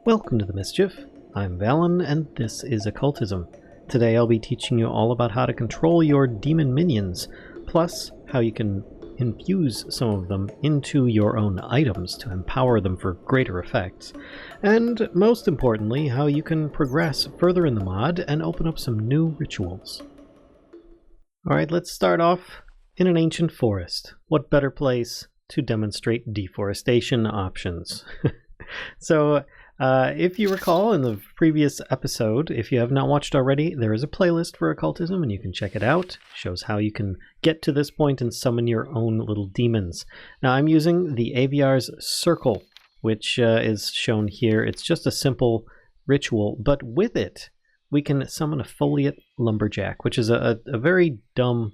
Welcome to the Mischief. I'm Valen, and this is Occultism. Today I'll be teaching you all about how to control your demon minions, plus how you can infuse some of them into your own items to empower them for greater effects, and most importantly, how you can progress further in the mod and open up some new rituals. Alright, let's start off in an ancient forest. What better place to demonstrate deforestation options? So, if you recall in the previous episode, if you have not watched already, there is a playlist for Occultism and you can check it out. It shows how you can get to this point and summon your own little demons. Now I'm using the Eziveus circle, which is shown here. It's just a simple ritual, but with it we can summon a Foliot lumberjack, which is a very dumb,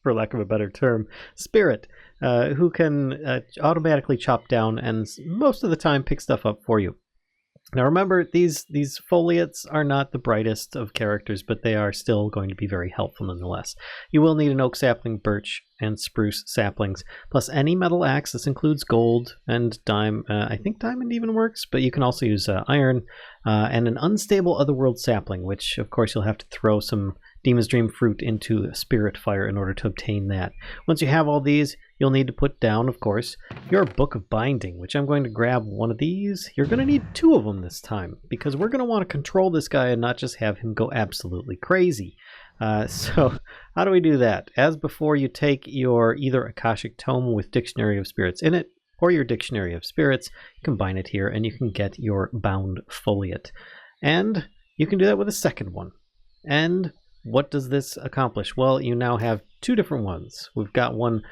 for lack of a better term, spirit who can automatically chop down and most of the time pick stuff up for you. Now remember, these Foliots are not the brightest of characters, but they are still going to be very helpful nonetheless. You will need an oak sapling, birch, and spruce saplings, plus any metal axe. This includes gold and I think diamond even works, but you can also use iron, and an unstable otherworld sapling, which of course you'll have to throw some Demon's Dream fruit into Spirit Fire in order to obtain that. Once you have all these, you'll need to put down, of course, your Book of Binding, which I'm going to grab one of these. You're going to need two of them this time, because we're going to want to control this guy and not just have him go absolutely crazy. So how do we do that? As before, you take your either Akashic Tome with Dictionary of Spirits in it, or your Dictionary of Spirits, combine it here, and you can get your Bound Foliot. And you can do that with a second one. And what does this accomplish? Well, you now have two different ones. We've got one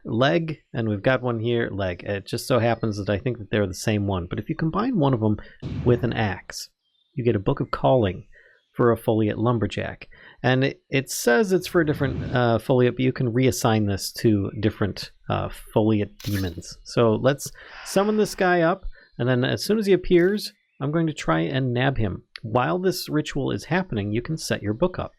leg, and we've got one here, leg. It just so happens that I think that they're the same one. But if you combine one of them with an axe, you get a Book of Calling for a Foliot lumberjack. And it says it's for a different Foliot, but you can reassign this to different Foliot demons. So let's summon this guy up, and then as soon as he appears, I'm going to try and nab him. While this ritual is happening, you can set your book up.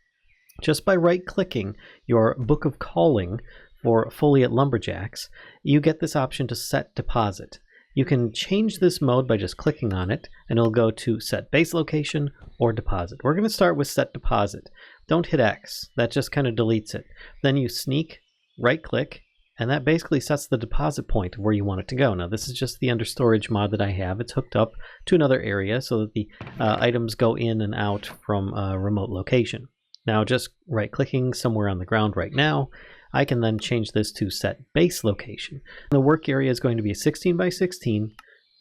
Just by right-clicking your Book of Calling for Foliot Lumberjacks, you get this option to set deposit. You can change this mode by just clicking on it, and it'll go to set base location or deposit. We're going to start with set deposit. Don't hit X. That just kind of deletes it. Then you sneak, right-click, and that basically sets the deposit point of where you want it to go. Now this is just the under storage mod that I have. It's hooked up to another area so that the items go in and out from a remote location. Now just right clicking somewhere on the ground right now, I can then change this to set base location. The work area is going to be a 16 by 16,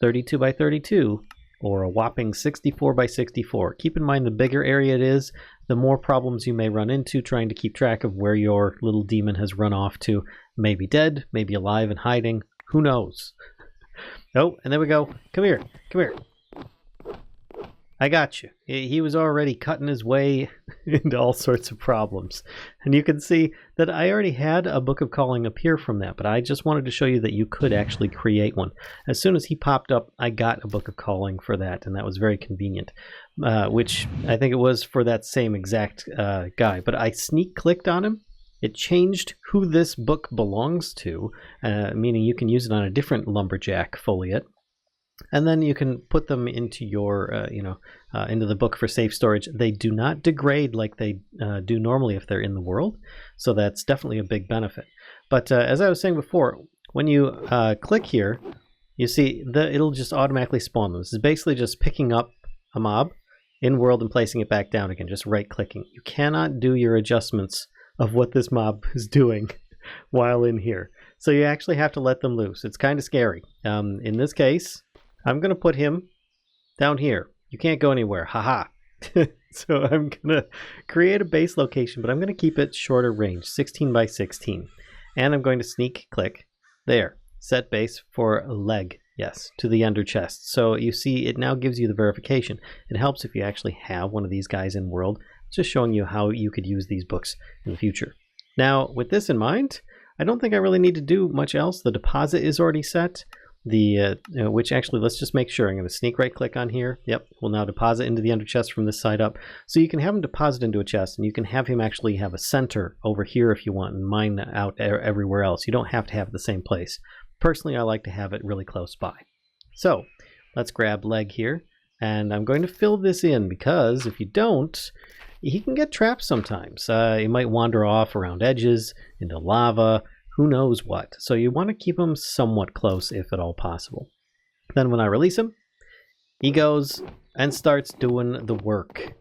32 by 32, or a whopping 64 by 64. Keep in mind, the bigger area it is, the more problems you may run into trying to keep track of where your little demon has run off to. Maybe dead, maybe alive and hiding, who knows? Oh, and there we go. Come here, come here. I got you. He was already cutting his way into all sorts of problems. And you can see that I already had a Book of Calling appear from that, but I just wanted to show you that you could actually create one. As soon as he popped up, I got a Book of Calling for that, and that was very convenient, which I think it was for that same exact guy. But I sneak-clicked on him. It changed who this book belongs to, meaning you can use it on a different lumberjack Foliot. And then you can put them into your, into the book for safe storage. They do not degrade like they do normally if they're in the world, so that's definitely a big benefit. But as I was saying before, when you click here, you see it'll just automatically spawn them. This is basically just picking up a mob in world and placing it back down again, just right-clicking. You cannot do your adjustments of what this mob is doing while in here, so you actually have to let them loose. It's kind of scary. In this case, I'm going to put him down here. You can't go anywhere. Haha. So I'm going to create a base location, but I'm going to keep it shorter range, 16 by 16. And I'm going to sneak click there. Set base for leg. Yes, to the under chest. So you see it now gives you the verification. It helps if you actually have one of these guys in world. It's just showing you how you could use these books in the future. Now, with this in mind, I don't think I really need to do much else. The deposit is already set. Which actually, let's just make sure. I'm going to sneak right click on here. Yep, we'll now deposit into the under chest from this side up. So you can have him deposit into a chest, and you can have him actually have a center over here if you want, and mine out everywhere else. You don't have to have it the same place. Personally, I like to have it really close by. So let's grab leg here. And I'm going to fill this in because if you don't, he can get trapped sometimes. He might wander off around edges, into lava, who knows what. So you want to keep him somewhat close if at all possible. Then when I release him, he goes and starts doing the work.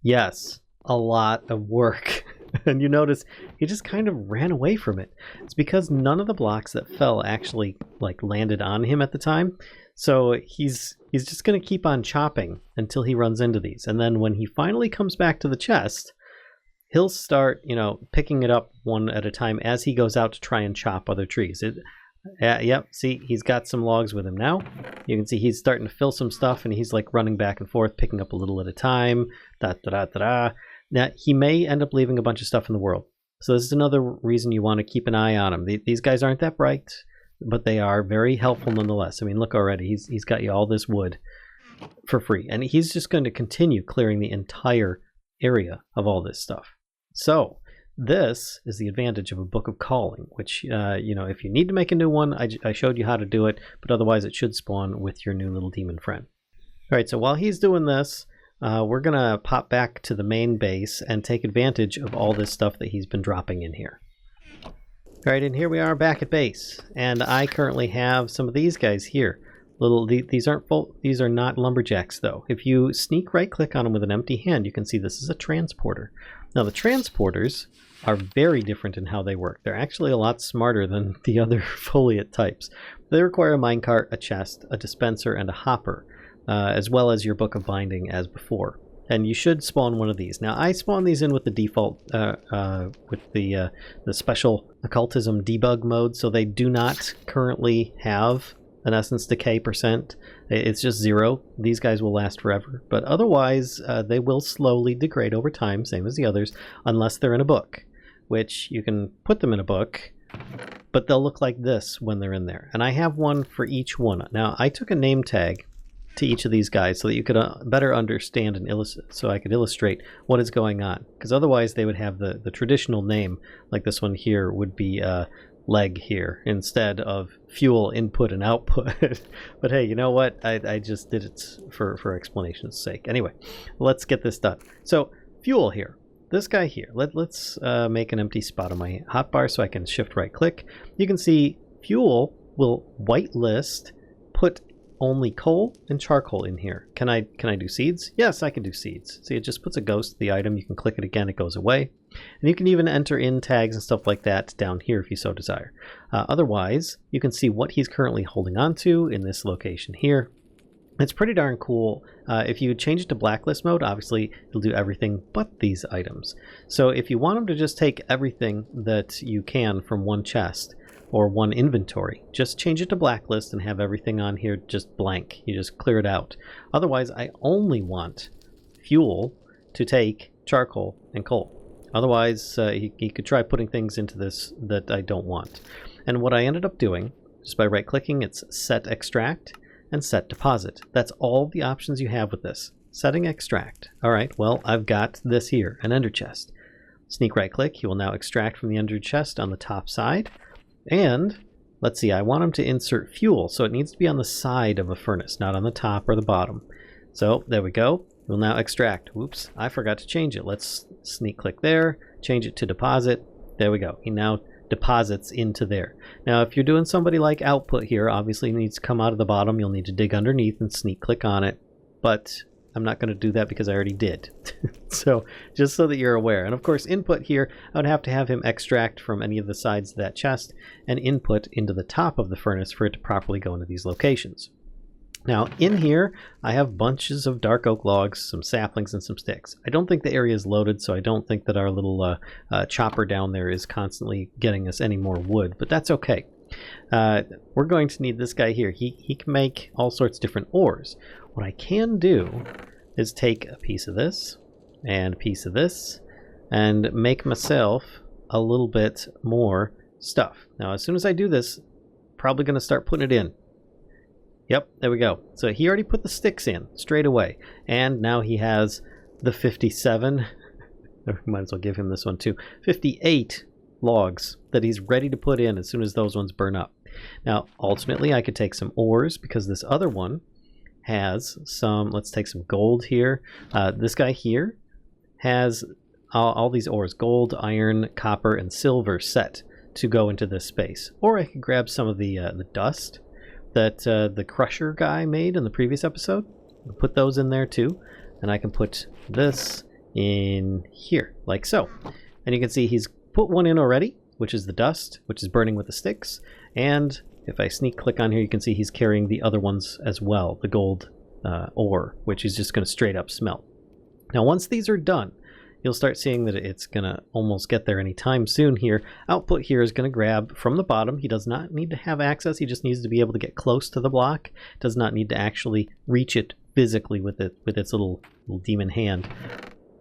Yes, a lot of work. And you notice he just kind of ran away from it. It's because none of the blocks that fell actually landed on him at the time. So he's just going to keep on chopping until he runs into these. And then when he finally comes back to the chest, he'll start, picking it up one at a time as he goes out to try and chop other trees. Yep, see, he's got some logs with him now. You can see he's starting to fill some stuff, and he's running back and forth, picking up a little at a time. Now, he may end up leaving a bunch of stuff in the world. So this is another reason you want to keep an eye on him. These guys aren't that bright, but they are very helpful nonetheless. I mean, look already. He's got you all this wood for free. And he's just going to continue clearing the entire area of all this stuff. So this is the advantage of a Book of Calling, which, if you need to make a new one, I showed you how to do it, but otherwise it should spawn with your new little demon friend. All right, so while he's doing this, we're going to pop back to the main base and take advantage of all this stuff that he's been dropping in here. All right, and here we are back at base, and I currently have some of these guys here. These are not lumberjacks though. If you sneak right click on them with an empty hand, you can see this is a transporter. Now the transporters are very different in how they work. They're actually a lot smarter than the other Foliot types. They require a minecart, a chest, a dispenser, and a hopper, as well as your Book of Binding as before. And you should spawn one of these. Now I spawn these in with the default, with the special Occultism debug mode, so they do not currently have an essence decay %. It's just 0. These guys will last forever, but otherwise they will slowly degrade over time, same as the others, unless they're in a book, which you can put them in a book, but they'll look like this when they're in there. And I have one for each one. Now I took a name tag to each of these guys so that you could better understand and so I could illustrate what is going on, because otherwise they would have the traditional name, like this one here would be leg here instead of fuel input and output. But hey, you know what, I just did it for explanation's sake. Anyway, let's get this done. So fuel here, this guy here, let's make an empty spot on my hotbar so I can shift right click. You can see fuel will whitelist, put only coal and charcoal in here. Can I do seeds? Yes, I can do seeds. See, it just puts a ghost to the item. You can click it again, it goes away. And you can even enter in tags and stuff like that down here if you so desire. Otherwise, you can see what he's currently holding on to in this location here. It's pretty darn cool. If you change it to blacklist mode, obviously it'll do everything but these items. So if you want him to just take everything that you can from one chest, or one inventory, just change it to blacklist and have everything on here just blank. You just clear it out. Otherwise, I only want fuel to take charcoal and coal. Otherwise, he could try putting things into this that I don't want. And what I ended up doing, just by right-clicking, it's set extract and set deposit. That's all the options you have with this. Setting extract. All right, well, I've got this here, an ender chest. Sneak right-click, he will now extract from the ender chest on the top side. And let's see, I want him to insert fuel, so it needs to be on the side of a furnace, not on the top or the bottom. So there we go. We'll now extract. Whoops, I forgot to change it. Let's sneak click there, change it to deposit. There we go. He now deposits into there. Now if you're doing somebody like output here, obviously it needs to come out of the bottom. You'll need to dig underneath and sneak click on it, but I'm not going to do that because I already did. So just so that you're aware. And of course input here, I would have to have him extract from any of the sides of that chest and input into the top of the furnace for it to properly go into these locations. Now in here I have bunches of dark oak logs, some saplings, and some sticks. I don't think the area is loaded, so I don't think that our little chopper down there is constantly getting us any more wood, but that's okay. We're going to need this guy here. He can make all sorts of different ores. What I can do is take a piece of this and a piece of this and make myself a little bit more stuff. Now as soon as I do this, probably going to start putting it in. Yep, there we go. So he already put the sticks in straight away, and now he has the 57, might as well give him this one too, 58 logs that he's ready to put in as soon as those ones burn up. Now, ultimately, I could take some ores because this other one has some, let's take some gold here. This guy here has all these ores, gold, iron, copper, and silver set to go into this space. Or I could grab some of the dust that the crusher guy made in the previous episode. Put those in there too. And I can put this in here, like so. And you can see he's put one in already, which is the dust, which is burning with the sticks. And if I sneak click on here, you can see he's carrying the other ones as well, the gold ore, which he's just going to straight up smelt. Now, once these are done, you'll start seeing that it's going to almost get there anytime soon here. Output here is going to grab from the bottom. He does not need to have access. He just needs to be able to get close to the block. Does not need to actually reach it physically with its little demon hand.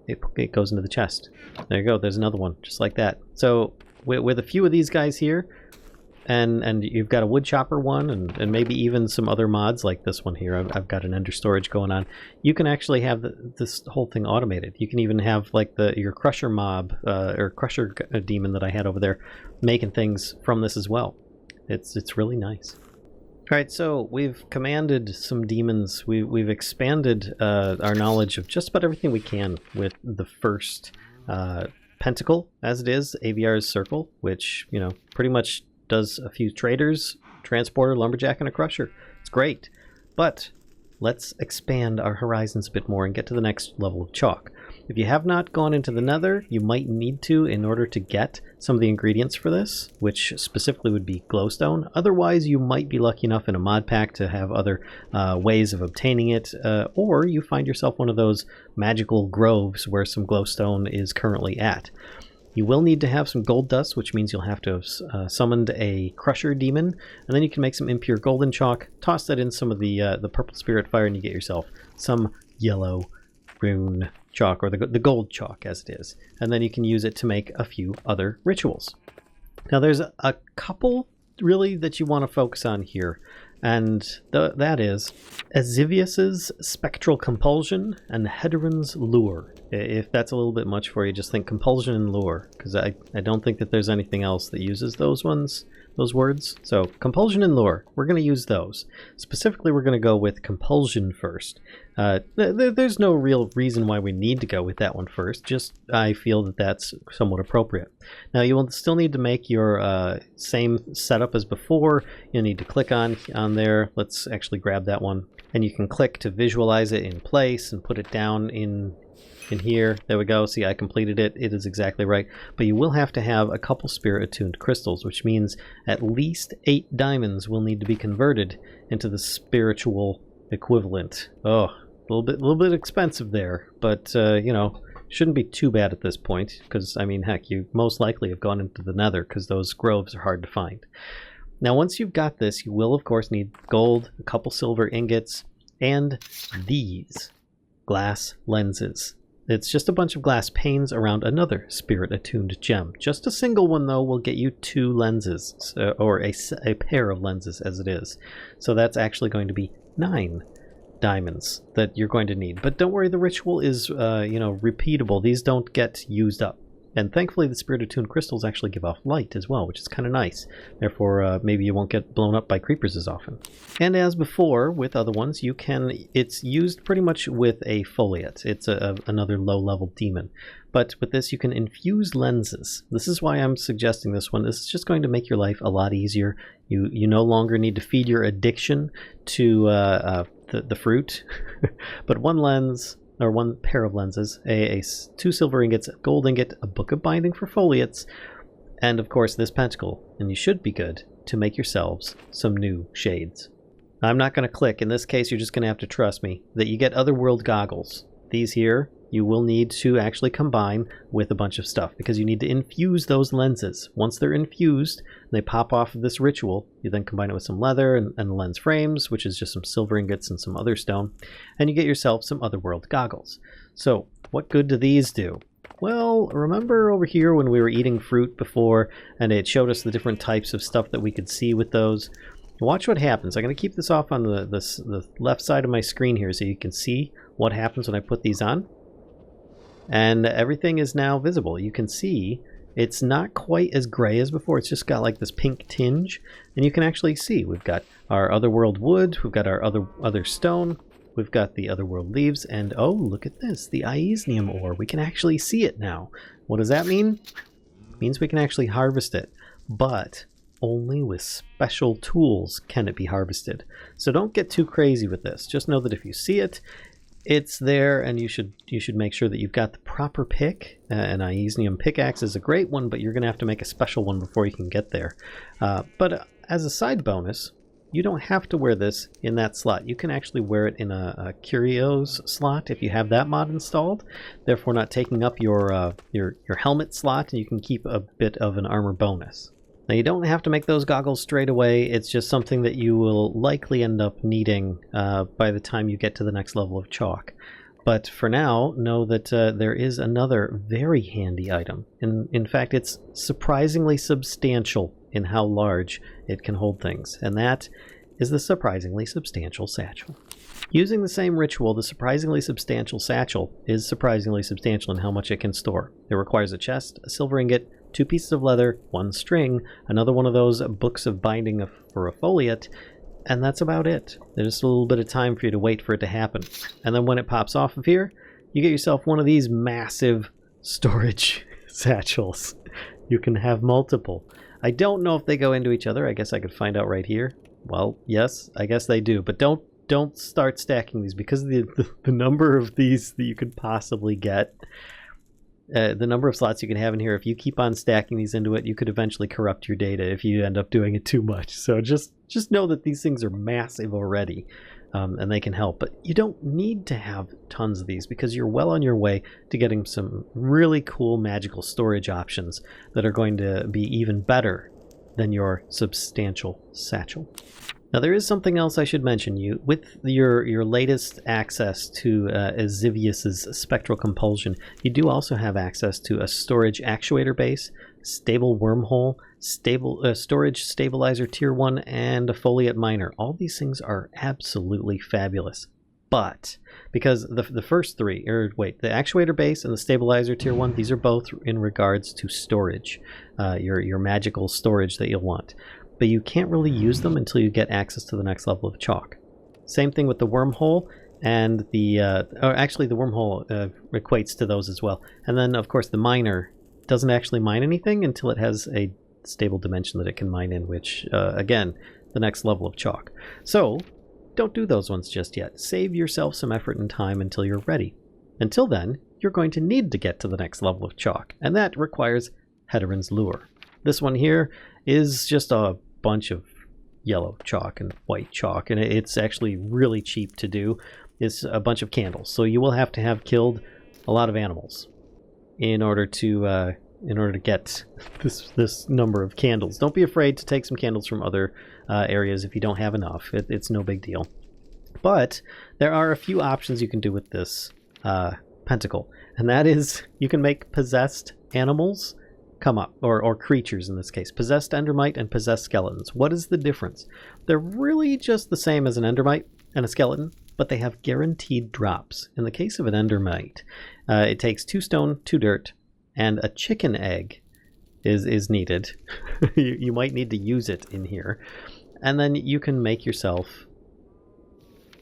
It goes into the chest. There you go. There's another one just like that. So with a few of these guys here, and you've got a wood chopper one, and maybe even some other mods like this one here. I've got an ender storage going on. You can actually have this whole thing automated. You can even have like your crusher mob or crusher demon that I had over there making things from this as well. It's really nice. All right, so we've commanded some demons. We've expanded our knowledge of just about everything we can with the first pentacle, as it is, Aviar's circle, which, you know, pretty much does a few traders, transporter, lumberjack, and a crusher. It's great. But let's expand our horizons a bit more and get to the next level of chalk. If you have not gone into the nether, you might need to in order to get some of the ingredients for this, which specifically would be glowstone. Otherwise, you might be lucky enough in a mod pack to have other ways of obtaining it, or you find yourself one of those magical groves where some glowstone is currently at. You will need to have some gold dust, which means you'll have to have summoned a crusher demon, and then you can make some impure golden chalk, toss that in some of the purple spirit fire, and you get yourself some yellow rune chalk, or the gold chalk as it is. And then you can use it to make a few other rituals. Now there's a couple really that you want to focus on here, and that is Eziveus's Spectral Compulsion and Hedyrin's Lure. If that's a little bit much for you, just think Compulsion and Lure, because I don't think that there's anything else that uses those words. So Compulsion and Lure, we're going to use those. Specifically, we're going to go with Compulsion first. There's no real reason why we need to go with that one first, just I feel that that's somewhat appropriate. Now you will still need to make your same setup as before. You'll need to click on there. Let's actually grab that one, and you can click to visualize it in place and put it down in here. There we go. See, I completed it. It is exactly right. But you will have to have a couple spirit attuned crystals, which means at least 8 diamonds will need to be converted into the spiritual equivalent. Oh, a little bit expensive there, but you know, shouldn't be too bad at this point, because I mean, heck, you most likely have gone into the nether because those groves are hard to find. Now, once you've got this, you will of course need gold, a couple silver ingots, and these glass lenses. It's just a bunch of glass panes around another spirit-attuned gem. Just a single one, though, will get you 2 lenses, or a pair of lenses, as it is. So that's actually going to be 9 diamonds that you're going to need. But don't worry, the ritual is, you know, repeatable. These don't get used up. And thankfully, the spirit-attuned crystals actually give off light as well, which is kind of nice. Therefore, maybe you won't get blown up by creepers as often. And as before, with other ones, it's used pretty much with a Foliot. It's another low-level demon. But with this, you can infuse lenses. This is why I'm suggesting this one. This is just going to make your life a lot easier. You no longer need to feed your addiction to the fruit, but one lens, or one pair of lenses, 2 silver ingots, a gold ingot, a book of binding for foliots, and of course this pentacle, and you should be good to make yourselves some new shades. I'm not going to click. In this case, you're just going to have to trust me that you get otherworld goggles. These here you will need to actually combine with a bunch of stuff, because you need to infuse those lenses. Once they're infused, they pop off of this ritual. You then combine it with some leather and lens frames, which is just some silver ingots and some other stone, and you get yourself some otherworld goggles. So what good do these do? Well, remember over here when we were eating fruit before and it showed us the different types of stuff that we could see with those? Watch what happens. I'm going to keep this off on the left side of my screen here so you can see what happens when I put these on. And everything is now visible. You can see It's not quite as gray as before. It's just got like this pink tinge, and you can actually see we've got our otherworld wood, we've got our other stone, we've got the otherworld leaves, and oh, look at this, the Iesnium ore. We can actually see it now. What does that mean? It means we can actually harvest it, but only with special tools can it be harvested. So don't get too crazy with this. Just know that if you see it, it's there, and you should make sure that you've got the proper pick. An Iesnium pickaxe is a great one, but you're going to have to make a special one before you can get there. But as a side bonus, you don't have to wear this in that slot. You can actually wear it in a Curios slot if you have that mod installed, therefore not taking up your helmet slot, and you can keep a bit of an armor bonus. Now, you don't have to make those goggles straight away. It's just something that you will likely end up needing by the time you get to the next level of chalk. But for now, know that there is another very handy item. In fact, it's surprisingly substantial in how large it can hold things, and that is the surprisingly substantial satchel. Using the same ritual, the surprisingly substantial satchel is surprisingly substantial in how much it can store. It requires a chest, a silver ingot, 2 pieces of leather, 1 string, another one of those books of binding for a Foliot, and that's about it. There's a little bit of time for you to wait for it to happen. And then when it pops off of here, you get yourself one of these massive storage satchels. You can have multiple. I don't know if they go into each other. I guess I could find out right here. Well, yes, I guess they do. But don't start stacking these, because of the number of these that you could possibly get. The number of slots you can have in here, if you keep on stacking these into it, you could eventually corrupt your data if you end up doing it too much. So just know that these things are massive already, and they can help. But you don't need to have tons of these, because you're well on your way to getting some really cool magical storage options that are going to be even better than your substantial satchel. Now, there is something else I should mention. You, with your latest access to Eziveus' Spectral Compulsion, you do also have access to a storage actuator base, stable wormhole, storage stabilizer tier 1, and a Foliot miner. All these things are absolutely fabulous. But because the first three, the actuator base and the stabilizer tier 1, these are both in regards to storage, your magical storage that you'll want. But you can't really use them until you get access to the next level of chalk. Same thing with the wormhole, and the wormhole equates to those as well. And then, of course, the miner doesn't actually mine anything until it has a stable dimension that it can mine in, which, again, the next level of chalk. So, don't do those ones just yet. Save yourself some effort and time until you're ready. Until then, you're going to need to get to the next level of chalk, and that requires Hedyrin's Lure. This one here is just a bunch of yellow chalk and white chalk, and it's actually really cheap to do. It's a bunch of candles, so you will have to have killed a lot of animals in order to get this number of candles. Don't be afraid to take some candles from other areas if you don't have enough. It's no big deal. But there are a few options you can do with this pentacle, and that is you can make possessed animals come up, or creatures in this case. Possessed Endermite and possessed skeletons. What is the difference? They're really just the same as an Endermite and a skeleton, but they have guaranteed drops. In the case of an Endermite, it takes 2 stone, 2 dirt, and a chicken egg is needed. You might need to use it in here. And then you can make yourself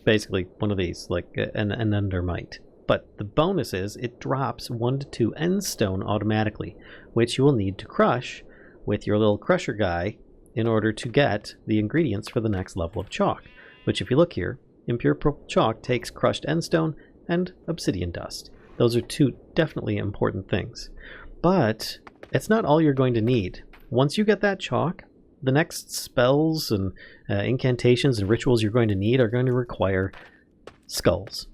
basically one of these, like an Endermite. But the bonus is it drops 1 to 2 end stone automatically, which you will need to crush with your little crusher guy in order to get the ingredients for the next level of chalk, which, if you look here, impure purple chalk takes crushed end stone and obsidian dust. Those are 2 definitely important things. But it's not all you're going to need. Once you get that chalk, the next spells and incantations and rituals you're going to need are going to require skulls.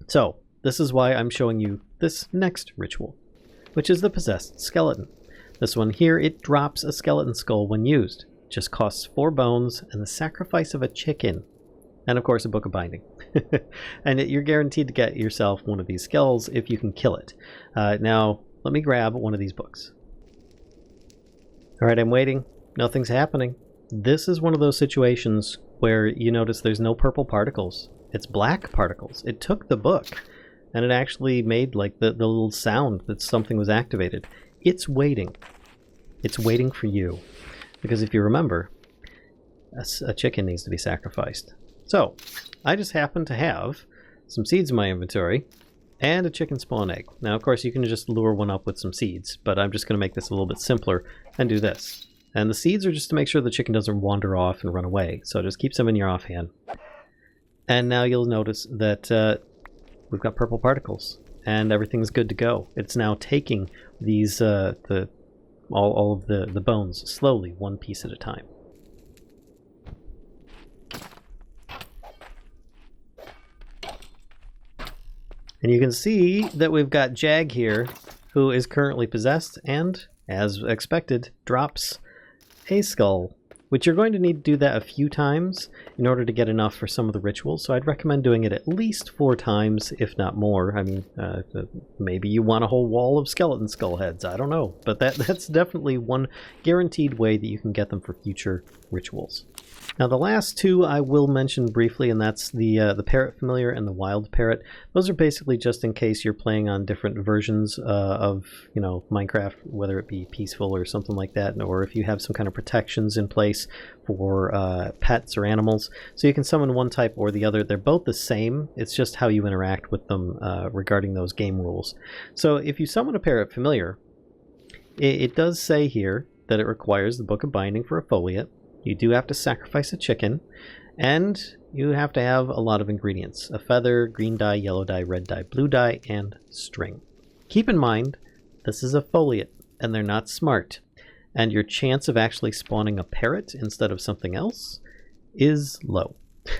So, this is why I'm showing you this next ritual, which is the Possessed Skeleton. This one here, it drops a skeleton skull when used. It just costs 4 bones and the sacrifice of a chicken. And of course a book of binding. And you're guaranteed to get yourself one of these skulls if you can kill it. Now, let me grab one of these books. Alright, I'm waiting. Nothing's happening. This is one of those situations where you notice there's no purple particles. It's black particles. It took the book, and it actually made like the little sound that something was activated. it's waiting. It's waiting for you. Because if you remember, a chicken needs to be sacrificed. So, I just happen to have some seeds in my inventory and a chicken spawn egg. Now, of course, you can just lure one up with some seeds, but I'm just going to make this a little bit simpler and do this. And the seeds are just to make sure the chicken doesn't wander off and run away. So just keep some in your offhand. And now you'll notice that we've got purple particles and everything's good to go. It's now taking these all of the bones slowly, one piece at a time. And you can see that we've got Jag here, who is currently possessed and, as expected, drops a skull, which you're going to need to do that a few times in order to get enough for some of the rituals. So I'd recommend doing it at least 4 times, if not more. I mean, maybe you want a whole wall of skeleton skull heads. I don't know. But that's definitely one guaranteed way that you can get them for future rituals. Now the last 2 I will mention briefly, and that's the Parrot Familiar and the Wild Parrot. Those are basically just in case you're playing on different versions of, you know, Minecraft, whether it be peaceful or something like that, or if you have some kind of protections in place for pets or animals. So you can summon one type or the other. They're both the same. It's just how you interact with them regarding those game rules. So if you summon a Parrot Familiar, it does say here that it requires the Book of Binding for a Foliot. You do have to sacrifice a chicken, and you have to have a lot of ingredients. A feather, green dye, yellow dye, red dye, blue dye, and string. Keep in mind, this is a Foliot, and they're not smart. And your chance of actually spawning a parrot instead of something else is low.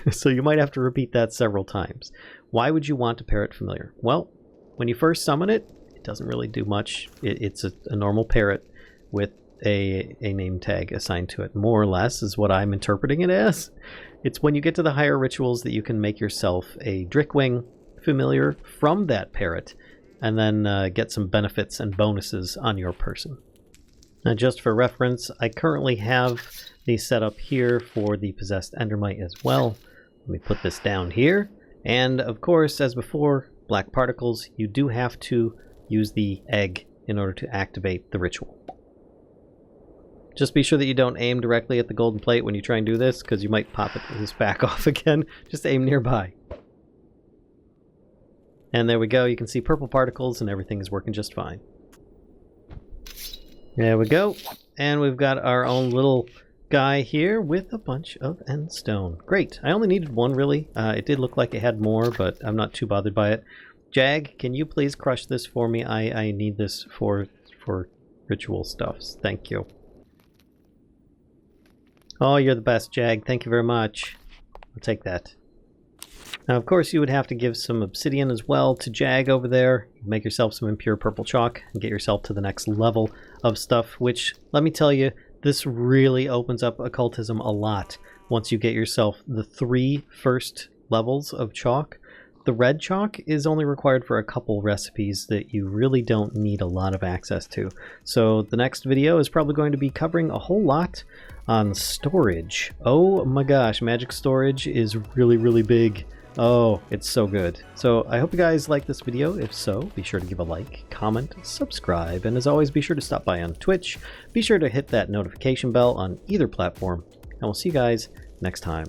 So you might have to repeat that several times. Why would you want a Parrot Familiar? Well, when you first summon it, it doesn't really do much. It's a normal parrot with a name tag assigned to it, more or less is what I'm interpreting it as. It's when you get to the higher rituals that you can make yourself a Drickwing Familiar from that parrot, and then get some benefits and bonuses on your person. Now, just for reference, I currently have these set up here for the Possessed Endermite as well. Let me put this down here. And of course, as before, black particles, you do have to use the egg in order to activate the ritual. Just be sure that you don't aim directly at the golden plate when you try and do this, because you might pop his back off again. Just aim nearby. And there we go. You can see purple particles and everything is working just fine. There we go. And we've got our own little guy here with a bunch of end stone. Great. I only needed 1, really. It did look like it had more, but I'm not too bothered by it. Jag, can you please crush this for me? I need this for ritual stuffs. Thank you. Oh, you're the best, Jag. Thank you very much. I'll take that. Now, of course, you would have to give some obsidian as well to Jag over there. Make yourself some impure purple chalk and get yourself to the next level of stuff, which, let me tell you, this really opens up occultism a lot once you get yourself the 3 first levels of chalk. The red chalk is only required for a couple recipes that you really don't need a lot of access to. So the next video is probably going to be covering a whole lot on storage. Oh my gosh, magic storage is really, really big. Oh, it's so good. So I hope you guys like this video. If so, be sure to give a like, comment, subscribe, and as always, be sure to stop by on Twitch. Be sure to hit that notification bell on either platform, and we'll see you guys next time.